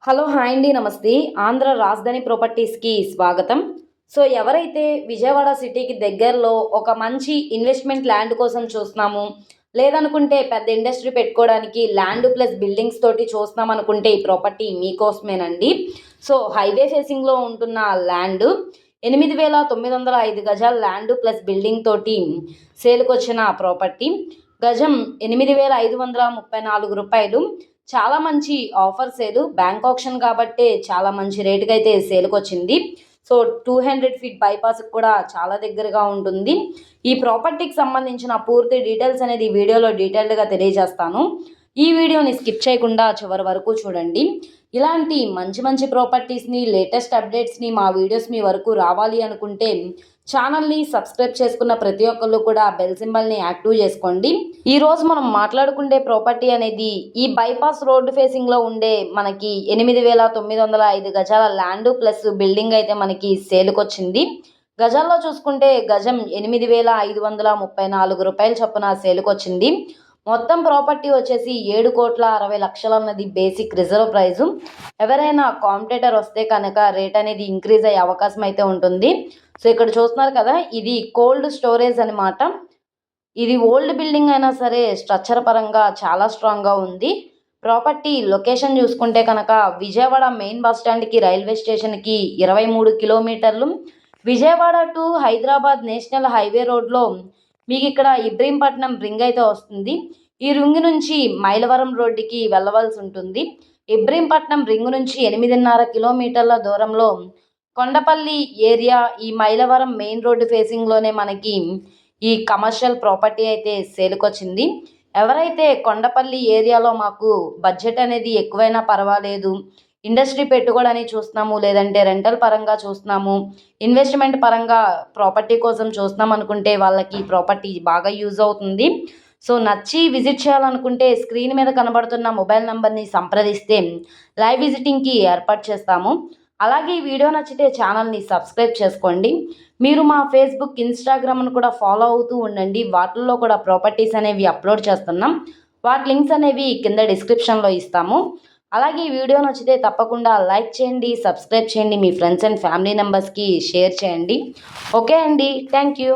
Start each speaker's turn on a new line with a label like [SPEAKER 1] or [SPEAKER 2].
[SPEAKER 1] Hello hi అండి నమస్తే. ఆంధ్ర రాజధాని ప్రాపర్టీస్కి స్వాగతం. ఎవరైతే విజయవాడ సిటీకి దగ్గరలో ఒక మంచి ఇన్వెస్ట్మెంట్ ల్యాండ్ కోసం చూస్తున్నాము, లేదనుకుంటే పెద్ద ఇండస్ట్రీ పెట్టుకోవడానికి ల్యాండ్ ప్లస్ బిల్డింగ్స్ తోటి చూస్తున్నాం అనుకుంటే ఈ ప్రాపర్టీ మీకోసమేనండి. హైవే ఫేసింగ్లో ఉంటున్న ల్యాండ్ 8,905 గజాల ల్యాండ్ ప్లస్ బిల్డింగ్ తోటి సేల్కి వచ్చిన ప్రాపర్టీ. గజం 8,534 రూపాయలు. చాలా మంచి ఆఫర్ సేలు, బ్యాంక్ ఆప్షన్ కాబట్టి చాలా మంచి రేటుకి అయితే సేల్కి వచ్చింది. 200 ఫీట్ బైపాస్కి కూడా చాలా దగ్గరగా ఉంటుంది. ఈ ప్రాపర్టీకి సంబంధించిన పూర్తి డీటెయిల్స్ అనేది వీడియోలో డీటెయిల్డ్గా తెలియజేస్తాను. ఈ వీడియోని స్కిప్ చేయకుండా చివరి వరకు చూడండి. ఇలాంటి మంచి మంచి ప్రాపర్టీస్ని, లేటెస్ట్ అప్డేట్స్ని మా వీడియోస్ మీ వరకు రావాలి అనుకుంటే ఛానల్ని సబ్స్క్రైబ్ చేసుకున్న ప్రతి ఒక్కళ్ళు కూడా బెల్ సింబల్ని యాక్టివ్ చేసుకోండి. ఈరోజు మనం మాట్లాడుకునే ప్రాపర్టీ అనేది ఈ బైపాస్ రోడ్డు ఫేసింగ్లో ఉండే మనకి 8,905 గజాల ల్యాండ్ ప్లస్ బిల్డింగ్ అయితే మనకి సేల్కి వచ్చింది. గజాల్లో చూసుకుంటే గజం 8,534 రూపాయలు చొప్పున సేల్కి వచ్చింది. మొత్తం ప్రాపర్టీ వచ్చేసి 7,60,00,000 అన్నది బేసిక్ రిజర్వ్ ప్రైజు. ఎవరైనా కాంపిటేటర్ వస్తే కనుక రేట్ అనేది ఇంక్రీజ్ అయ్యే అవకాశం అయితే ఉంటుంది. ఇక్కడ చూస్తున్నారు కదా, ఇది కోల్డ్ స్టోరేజ్ అనమాట. ఇది ఓల్డ్ బిల్డింగ్ అయినా సరే స్ట్రక్చర్ పరంగా చాలా స్ట్రాంగ్గా ఉంది. ప్రాపర్టీ లొకేషన్ చూసుకుంటే కనుక విజయవాడ మెయిన్ బస్ స్టాండ్కి రైల్వే స్టేషన్కి 23 కిలోమీటర్లు. Vijayawada to Hyderabad national highway రోడ్లో మీకు ఇక్కడ ఇబ్రహీంపట్నం రింగ్ అయితే వస్తుంది. ఈ రింగ్ నుంచి మైలవరం రోడ్డుకి వెళ్ళవలసి ఉంటుంది. ఇబ్రహీంపట్నం రింగ్ నుంచి 8.5 కిలోమీటర్ల దూరంలో కొండపల్లి ఏరియా, ఈ మైలవరం మెయిన్ రోడ్డు ఫేసింగ్లోనే మనకి ఈ కమర్షియల్ ప్రాపర్టీ అయితే సేల్కొచ్చింది. ఎవరైతే కొండపల్లి ఏరియాలో మాకు బడ్జెట్ అనేది ఎక్కువైనా పర్వాలేదు, ఇండస్ట్రీ పెట్టుకోవడానికి చూస్తున్నాము, లేదంటే రెంటల్ పరంగా చూస్తున్నాము, ఇన్వెస్ట్మెంట్ పరంగా ప్రాపర్టీ కోసం చూస్తున్నాం అనుకుంటే వాళ్ళకి ప్రాపర్టీ బాగా యూజ్ అవుతుంది. నచ్చి విజిట్ చేయాలనుకుంటే స్క్రీన్ మీద కనబడుతున్న మొబైల్ నెంబర్ని సంప్రదిస్తే లైవ్ విజిటింగ్కి ఏర్పాటు చేస్తాము. అలాగే ఈ వీడియో నచ్చితే ఛానల్ని సబ్స్క్రైబ్ చేసుకోండి. మీరు మా ఫేస్బుక్, ఇన్స్టాగ్రామ్ను కూడా ఫాలో అవుతూ ఉండండి. వాటిల్లో కూడా ప్రాపర్టీస్ అనేవి అప్లోడ్ చేస్తున్నాం. వాటి లింక్స్ అనేవి కింద డిస్క్రిప్షన్లో ఇస్తాము. అలాగే ఈ వీడియో నచ్చితే తప్పకుండా లైక్ చేయండి, సబ్స్క్రైబ్ చేయండి, మీ ఫ్రెండ్స్ అండ్ ఫ్యామిలీ మెంబర్స్కి షేర్ చేయండి. ఓకే అండి, థ్యాంక్ యూ.